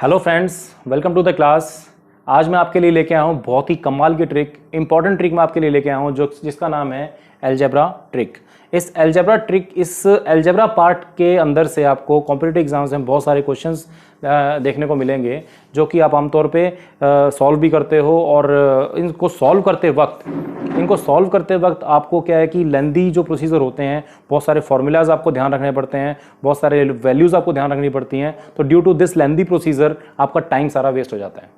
Hello friends, welcome to the class. आज मैं आपके लिए लेके आया हूँ बहुत ही कमाल की ट्रिक, इंपॉर्टेंट ट्रिक मैं आपके लिए लेके आया हूँ जिसका नाम है अलजेब्रा ट्रिक। इस अलजेब्रा पार्ट के अंदर से आपको कॉम्पिटिटिव एग्जाम्स में बहुत सारे क्वेश्चंस देखने को मिलेंगे जो कि आप आमतौर पे सॉल्व भी करते हो। और इनको सॉल्व करते वक्त आपको क्या है कि लेंदी जो प्रोसीजर होते हैं, बहुत सारे फॉर्मूलाज आपको ध्यान रखने पड़ते हैं, बहुत सारे वैल्यूज़ आपको ध्यान रखनी पड़ती हैं। तो due to this lengthy procedure आपका टाइम सारा वेस्ट हो जाता है।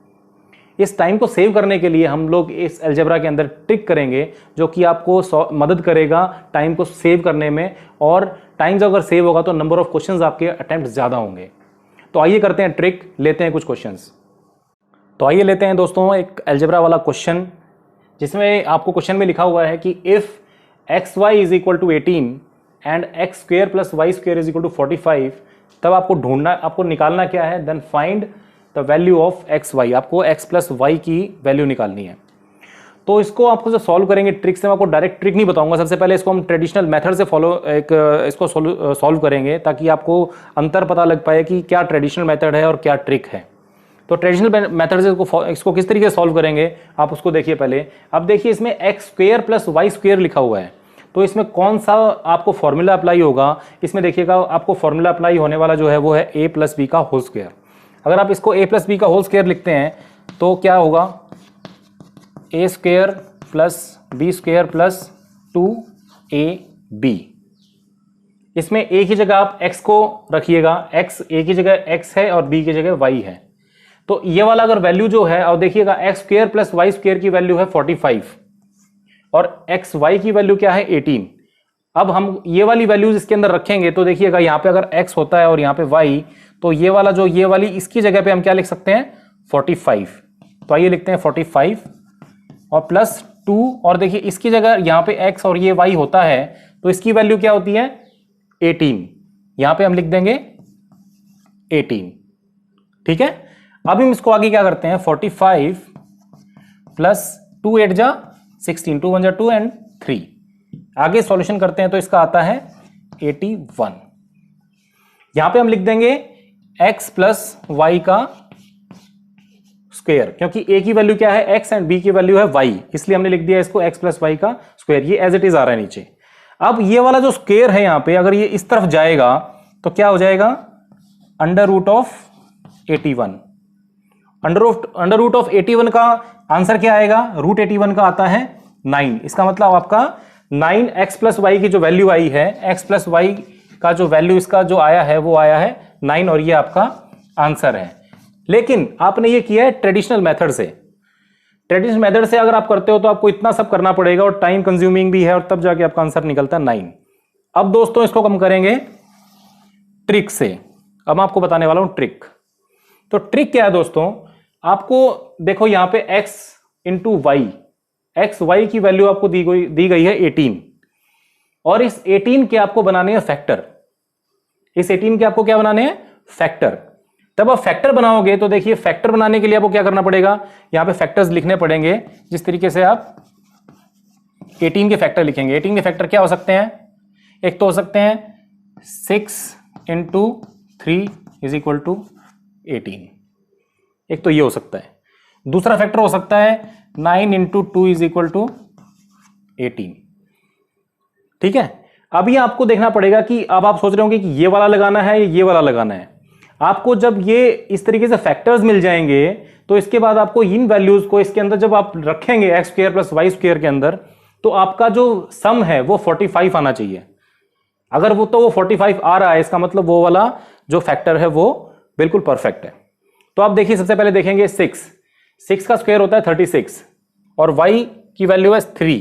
इस टाइम को सेव करने के लिए हम लोग इस अलजेब्रा के अंदर ट्रिक करेंगे जो कि आपको मदद करेगा टाइम को सेव करने में। और टाइम जब अगर सेव होगा तो नंबर ऑफ क्वेश्चंस आपके अटेम्प्ट ज़्यादा होंगे। तो आइए करते हैं ट्रिक, लेते हैं कुछ क्वेश्चंस। तो आइए लेते हैं दोस्तों एक अलजेब्रा वाला क्वेश्चन, जिसमें आपको क्वेश्चन में लिखा हुआ है कि if X Y is equal to 18 and X square plus Y square is equal to 45, तब आपको निकालना क्या है, then find the value of X Y. आपको एक्स प्लस वाई की वैल्यू निकालनी है। तो इसको आपको जो सॉल्व करेंगे ट्रिक से, मैं आपको डायरेक्ट ट्रिक नहीं बताऊंगा। सबसे पहले इसको हम ट्रेडिशनल मेथड से इसको सॉल्व करेंगे ताकि आपको अंतर पता लग पाए कि क्या ट्रेडिशनल मेथड है और क्या ट्रिक है। तो ट्रेडिशनल मेथड से इसको किस तरीके से सॉल्व करेंगे आप उसको देखिए पहले। अब देखिए इसमें X square plus Y square लिखा हुआ है, तो इसमें कौन सा आपको फॉर्मूला अप्लाई होगा। इसमें देखिएगा आपको फॉर्मूला अप्लाई होने वाला जो है वो है ए प्लस बी का होल स्क्वायर। अगर आप इसको ए प्लस बी का होल स्क्वायर लिखते हैं तो क्या होगा, A square plus B square plus 2ab। इसमें ए की जगह आप x को रखिएगा, x ए की जगह x है और b की जगह y है। तो ये वाला अगर वैल्यू जो है, और देखिएगा X square plus Y square की वैल्यू है 45 और एक्स वाई की वैल्यू क्या है 18। अब हम ये वाली वैल्यूज इसके अंदर रखेंगे तो देखिएगा यहाँ पे अगर x होता है और यहाँ पे y, तो ये वाली इसकी जगह पे हम क्या लिख सकते हैं 45। तो आइए लिखते हैं 45 और प्लस 2, और देखिए इसकी जगह यहाँ पे x और ये y होता है तो इसकी वैल्यू क्या होती है 18। यहाँ पे हम लिख देंगे 18। ठीक है, अब हम इसको आगे क्या करते हैं, 45 प्लस 2 8 जा 16, 2 1 जा 2 एंड 3। आगे सॉल्यूशन करते हैं तो इसका आता है 81। यहां पे हम लिख देंगे x प्लस वाई का स्क्वायर, क्योंकि a की वैल्यू क्या है x एंड b की वैल्यू है y, इसलिए हमने लिख दिया इसको x प्लस वाई का स्क्वायर। ये एज इट इज आ रहा है नीचे। अब ये वाला जो स्क्वायर है यहां पे अगर ये इस तरफ जाएगा तो क्या हो जाएगा, under root of 81। Under root of 81 का आंसर क्या आएगा, रूट 81 का आता है 9। इसका मतलब आपका 9 एक्स प्लस वाई की जो वैल्यू आई है, एक्स प्लस वाई का जो वैल्यू इसका जो आया है वो आया है 9, और ये आपका आंसर है। लेकिन आपने ये किया है ट्रेडिशनल मेथड से। ट्रेडिशनल मेथड से अगर आप करते हो तो आपको इतना सब करना पड़ेगा और टाइम कंज्यूमिंग भी है, और तब जाके आपका आंसर निकलता है 9। अब दोस्तों इसको हम करेंगे ट्रिक से। अब मैं आपको बताने वाला हूं ट्रिक। तो ट्रिक क्या है दोस्तों, आपको देखो यहां पे x into Y, X Y की वैल्यू आपको दी गई है 18, और इस 18 के आपको बनाने हैं फैक्टर। इस 18 के आपको क्या बनाने हैं, फैक्टर। तब आप फैक्टर बनाओगे तो देखिए फैक्टर बनाने के लिए आपको क्या करना पड़ेगा, यहां पे फैक्टर्स लिखने पड़ेंगे। जिस तरीके से आप 18 के फैक्टर लिखेंगे, 18 के फैक्टर क्या हो सकते हैं, एक तो हो सकते हैं 6 इंटू 3 इज इक्वल टू 18, एक तो ये हो सकता है। दूसरा फैक्टर हो सकता है 9 इंटू 2 इज इक्वल टू 18। ठीक है, अभी आपको देखना पड़ेगा कि अब आप सोच रहे होंगे कि ये वाला लगाना है या ये वाला लगाना है। आपको जब ये इस तरीके से फैक्टर्स मिल जाएंगे तो इसके बाद आपको इन वैल्यूज को इसके अंदर जब आप रखेंगे X square plus Y square के अंदर, तो आपका जो सम है वो 45 आना चाहिए। अगर वो 45 आ रहा है, इसका मतलब वो वाला जो फैक्टर है वो बिल्कुल परफेक्ट है। तो आप देखिए सबसे पहले देखेंगे 6 का स्क्वायर होता है 36 और y की वैल्यू है 3,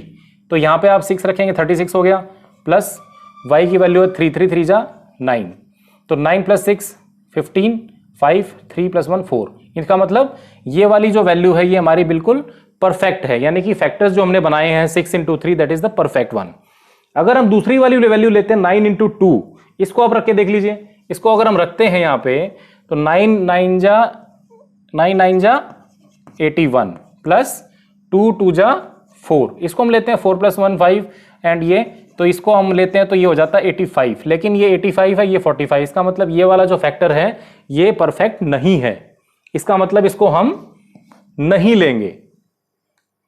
तो यहां पे आप 6 रखेंगे 36 हो गया, प्लस y की वैल्यू है 3 3 3 जा 9, तो 9 प्लस 6 15, 5 3 प्लस 1 4। इसका मतलब ये वाली जो वैल्यू है ये हमारी बिल्कुल परफेक्ट है, यानी कि फैक्टर्स जो हमने बनाए हैं 6 into 3 that is the perfect one. अगर हम दूसरी वाली वैल्यू लेते हैं 9 इंटू 2, इसको आप रख के देख लीजिए। इसको अगर हम रखते हैं यहाँ पे तो 9 9 जा 81 प्लस 2 2 जा 4, इसको हम लेते हैं 4 प्लस 1 5 एंड ये, तो इसको हम लेते हैं तो ये हो जाता है 85। लेकिन ये 85 है, ये 45, इसका मतलब ये वाला जो फैक्टर है ये परफेक्ट नहीं है। इसका मतलब इसको हम नहीं लेंगे।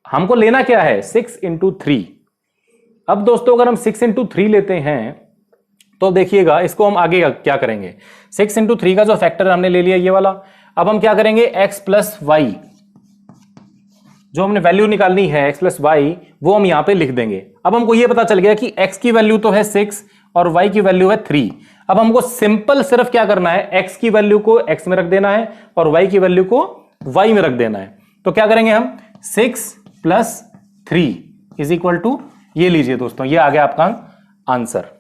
हमको लेना क्या है 6 इंटू 3। अब दोस्तों अगर हम 6 इंटू 3 लेते हैं तो देखिएगा इसको हम आगे क्या करेंगे। 6 इंटू 3 का जो फैक्टर हमने ले लिया ये वाला, अब हम क्या करेंगे x प्लस वाई, जो हमने वैल्यू निकालनी है x प्लस वाई, वो हम यहां पे लिख देंगे। अब हमको ये पता चल गया कि x की वैल्यू तो है 6 और y की वैल्यू है 3। अब हमको सिंपल सिर्फ क्या करना है, x की वैल्यू को x में रख देना है और y की वैल्यू को y में रख देना है। तो क्या करेंगे हम 6 प्लस 3 इज इक्वल टू, ये लीजिए दोस्तों, ये आ गया आपका आंसर।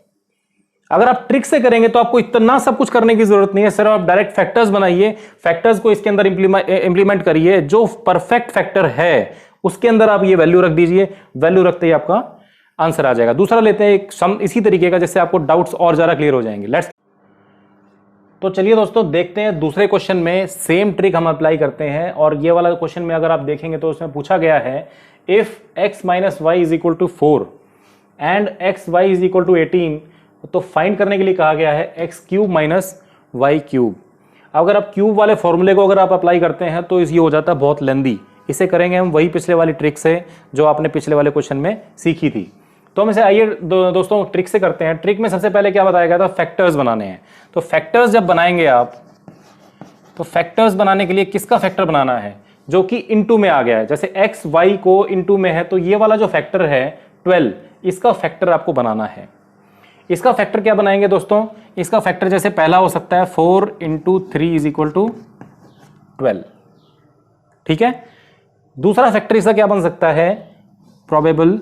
अगर आप ट्रिक से करेंगे तो आपको इतना सब कुछ करने की जरूरत नहीं है, सिर्फ आप डायरेक्ट फैक्टर्स बनाइए, फैक्टर्स को इसके अंदर इंप्लीमेंट करिए, जो परफेक्ट फैक्टर है उसके अंदर आप ये वैल्यू रख दीजिए, वैल्यू रखते ही आपका आंसर आ जाएगा। दूसरा लेते हैं एक सम इसी तरीके का, जिससे आपको डाउट्स और ज्यादा क्लियर हो जाएंगे। लेट्स, तो चलिए दोस्तों देखते हैं दूसरे क्वेश्चन में सेम ट्रिक हम अप्लाई करते हैं। और ये वाला क्वेश्चन में अगर आप देखेंगे तो उसमें पूछा गया है if x minus Y is equal to 4 and X Y is equal to 18, तो फाइंड करने के लिए कहा गया है X cube minus Y cube. अगर आप क्यूब वाले फॉर्मूले को अगर आप अप्लाई करते हैं तो ये हो जाता है बहुत लेंदी। इसे करेंगे हम वही पिछले वाली ट्रिक से जो आपने पिछले वाले क्वेश्चन में सीखी थी। तो हम इसे आइए दोस्तों ट्रिक से करते हैं। ट्रिक में सबसे पहले क्या बताया गया था, फैक्टर्स बनाने हैं। तो फैक्टर्स जब बनाएंगे आप, तो फैक्टर्स बनाने के लिए किसका फैक्टर बनाना है, जो कि इनटू में आ गया है। जैसे एक्स वाई को इनटू में है तो ये वाला जो फैक्टर है 12, इसका फैक्टर आपको बनाना है। इसका फैक्टर क्या बनाएंगे दोस्तों, इसका फैक्टर जैसे पहला हो सकता है 4 इंटू 3 इज इक्वल टू 12, ठीक है। दूसरा फैक्टर इसका क्या बन सकता है, प्रोबेबल,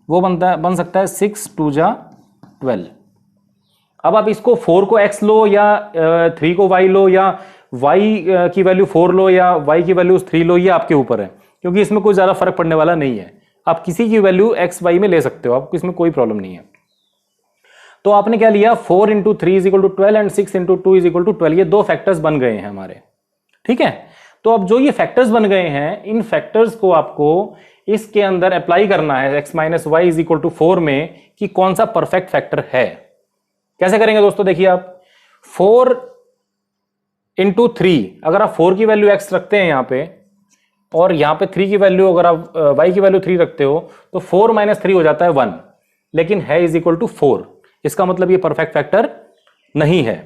वो बन सकता है 6 2 जा 12। अब आप इसको 4 को x लो या 3 को y लो या y की वैल्यू 4 लो या y की वैल्यू 3 लो, ये आपके ऊपर है, क्योंकि इसमें कोई ज्यादा फर्क पड़ने वाला नहीं है। आप किसी की वैल्यू x y में ले सकते हो, आपको इसमें कोई प्रॉब्लम नहीं है। तो आपने क्या लिया 4 into 3 is equal to 12 and 6 into 2 is equal to 12। ये दो फैक्टर्स बन गए हैं हमारे, ठीक है। तो अब जो ये फैक्टर्स बन गए हैं, इन फैक्टर्स को आपको इसके अंदर अप्लाई करना है x minus Y is equal to 4 में, कि कौन सा परफेक्ट फैक्टर है। कैसे करेंगे दोस्तों, देखिए आप 4 इंटू 3, अगर आप 4 की वैल्यू x रखते हैं यहां पे और यहां पे 3 की वैल्यू, अगर आप y की वैल्यू 3 रखते हो तो 4 माइनस 3 हो जाता है 1, लेकिन है इज इक्वल टू 4। इसका मतलब ये परफेक्ट फैक्टर नहीं है।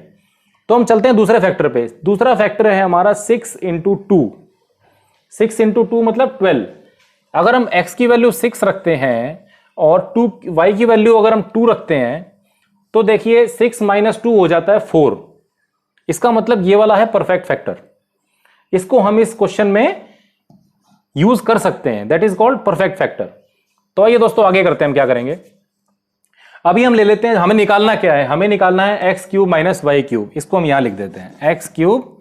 तो हम चलते हैं दूसरे फैक्टर पे। दूसरा फैक्टर है हमारा 6 इंटू 2। 6 इंटू 2 मतलब 12। अगर हम x की वैल्यू 6 रखते हैं और y की वैल्यू अगर हम 2 रखते हैं तो देखिए 6 माइनस 2 हो जाता है 4। इसका मतलब ये वाला है परफेक्ट फैक्टर। इसको हम इस क्वेश्चन में यूज कर सकते हैं, that is called perfect factor. तो आइए दोस्तों आगे करते हैं, हम क्या करेंगे। अभी हम ले लेते हैं, हमें निकालना क्या है, हमें निकालना है X cube minus Y cube. इसको हम यहां लिख देते हैं X cube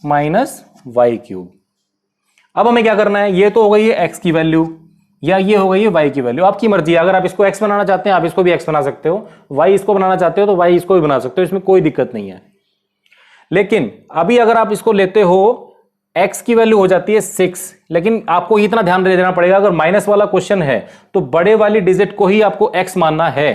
minus Y cube. अब हमें क्या करना है, ये तो हो गई है एक्स की वैल्यू या ये हो गई है वाई की वैल्यू, आपकी मर्जी है। अगर आप इसको एक्स बनाना चाहते हैं आप इसको भी एक्स बना सकते हो, वाई इसको बनाना चाहते हो तो वाई इसको भी बना सकते हो, इसमें कोई दिक्कत नहीं है। लेकिन अभी अगर आप इसको लेते हो, x की वैल्यू हो जाती है 6, लेकिन आपको इतना ध्यान देना पड़ेगा, अगर माइनस वाला क्वेश्चन है तो बड़े वाली डिजिट को ही आपको x मानना है।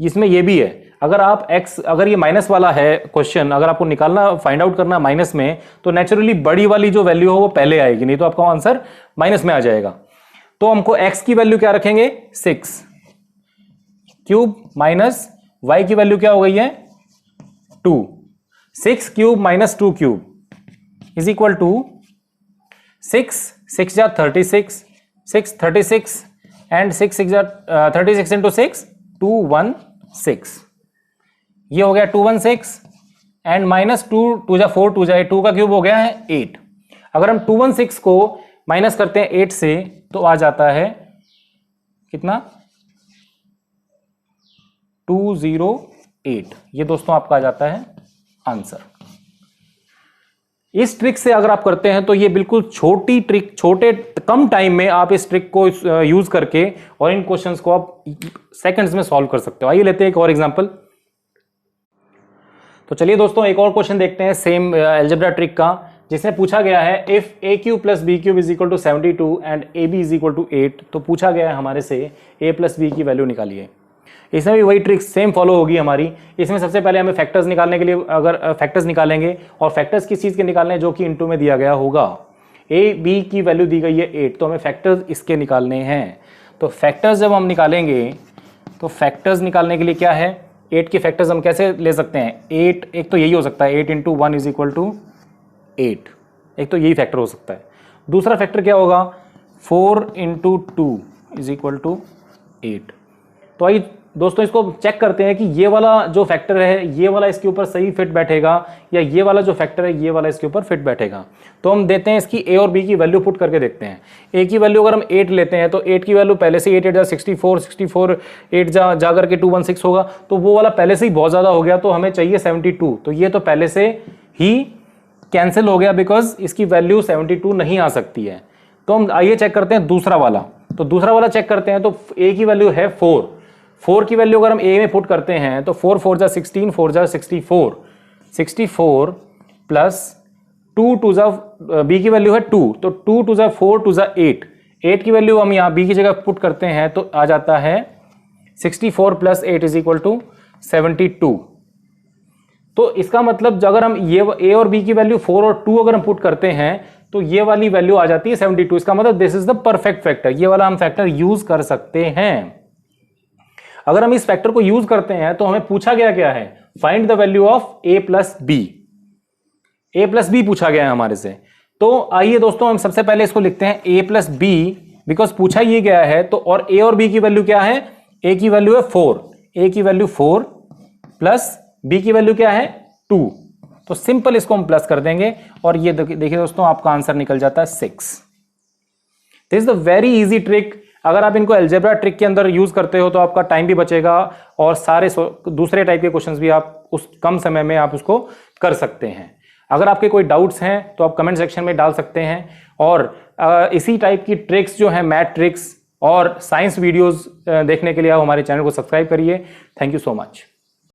इसमें यह भी है, अगर आप x, अगर ये माइनस वाला है क्वेश्चन, अगर आपको निकालना, फाइंड आउट करना माइनस में, तो नेचुरली बड़ी वाली जो वैल्यू हो वो पहले आएगी, नहीं तो आपका आंसर माइनस में आ जाएगा। तो हमको x की वैल्यू क्या रखेंगे 6 क्यूब माइनस y की वैल्यू क्या हो गई है 2। 6 cube minus 2 cube is equal to 6 जा 36, 6 36 एंड 6 जा 36 इंटू 6 216। ये हो गया 216 एंड माइनस 2 जा 4, 2 जा 2 का क्यूब हो गया है 8। अगर हम 216 को माइनस करते हैं 8 से तो आ जाता है कितना 208। ये दोस्तों आपका आ जाता है आंसर। इस ट्रिक से अगर आप करते हैं तो ये बिल्कुल छोटी ट्रिक, छोटे कम टाइम में आप इस ट्रिक को यूज करके और इन क्वेश्चंस को आप सेकंड्स में सॉल्व कर सकते हो। आइए लेते हैं एक और एग्जांपल। तो चलिए दोस्तों एक और क्वेश्चन देखते हैं सेम अलजेब्रा ट्रिक का, जिसमें पूछा गया है if A cube plus B cube is equal to 72 and A B is equal to 8। तो पूछा गया है हमारे से a प्लस बी की वैल्यू निकालिए। इसमें भी वही ट्रिक सेम फॉलो होगी हमारी। इसमें सबसे पहले हमें फैक्टर्स निकालने के लिए, अगर फैक्टर्स निकालेंगे, और फैक्टर्स किस चीज़ के निकालने हैं, जो कि इनटू में दिया गया होगा। ए बी की वैल्यू दी गई है 8, तो हमें फैक्टर्स इसके निकालने हैं। तो फैक्टर्स जब हम निकालेंगे, तो फैक्टर्स निकालने के लिए क्या है, 8 के फैक्टर्स हम कैसे ले सकते हैं, 8 एक तो यही हो सकता है, 8 × 1 = 8, एक तो यही फैक्टर हो सकता है। दूसरा फैक्टर क्या होगा, 4 × 2 = 8। तो आइए दोस्तों इसको चेक करते हैं कि ये वाला जो फैक्टर है, ये वाला इसके ऊपर सही फिट बैठेगा, या ये वाला जो फैक्टर है ये वाला इसके ऊपर फिट बैठेगा। तो हम देते हैं इसकी ए और बी की वैल्यू पुट करके देखते हैं। ए की वैल्यू अगर हम 8 लेते हैं, तो 8 की वैल्यू पहले से 8 8 जा 64, 64 8 जा करके 216 होगा, तो वो वाला पहले से ही बहुत ज़्यादा हो गया, तो हमें चाहिए 72। तो ये तो पहले से ही कैंसिल हो गया, बिकॉज इसकी वैल्यू 72 नहीं आ सकती है। तो हम आइए चेक करते हैं दूसरा वाला। तो दूसरा वाला चेक करते हैं, तो ए की वैल्यू है 4 की वैल्यू अगर हम ए में पुट करते हैं, तो 4 4 जा 16, 4 जा 64, 64 प्लस 2 2 जा बी की वैल्यू है 2, तो 2 2 जा 4 2 जा 8, 8 की वैल्यू हम यहाँ बी की जगह पुट करते हैं, तो आ जाता है 64 + 8 = 72। तो इसका मतलब अगर हम ये ए और बी की वैल्यू 4 और 2 अगर हम पुट करते हैं, तो ये वाली वैल्यू आ जाती है 72। इसका मतलब this is the perfect factor, ये वाला हम फैक्टर यूज कर सकते हैं। अगर हम इस फैक्टर को यूज करते हैं, तो हमें पूछा गया क्या है, find the value of a + b। a + b पूछा गया है हमारे से। तो आइए दोस्तों हम सबसे पहले इसको लिखते हैं a + b, बिकॉज पूछा ये गया है। तो और a और b की वैल्यू क्या है, a की वैल्यू है 4, a की वैल्यू 4 प्लस b की वैल्यू क्या है 2। तो सिंपल इसको हम प्लस कर देंगे, और ये देखिए दोस्तों आपका आंसर निकल जाता है 6। This is the very easy trick. अगर आप इनको अलजेब्रा ट्रिक के अंदर यूज करते हो, तो आपका टाइम भी बचेगा, और सारे दूसरे टाइप के क्वेश्चंस भी आप उस कम समय में आप उसको कर सकते हैं। अगर आपके कोई डाउट्स हैं, तो आप कमेंट सेक्शन में डाल सकते हैं, और इसी टाइप की ट्रिक्स जो है, मैथ ट्रिक्स और साइंस वीडियोस देखने के लिए आप हमारे चैनल को सब्सक्राइब करिए। Thank you so much.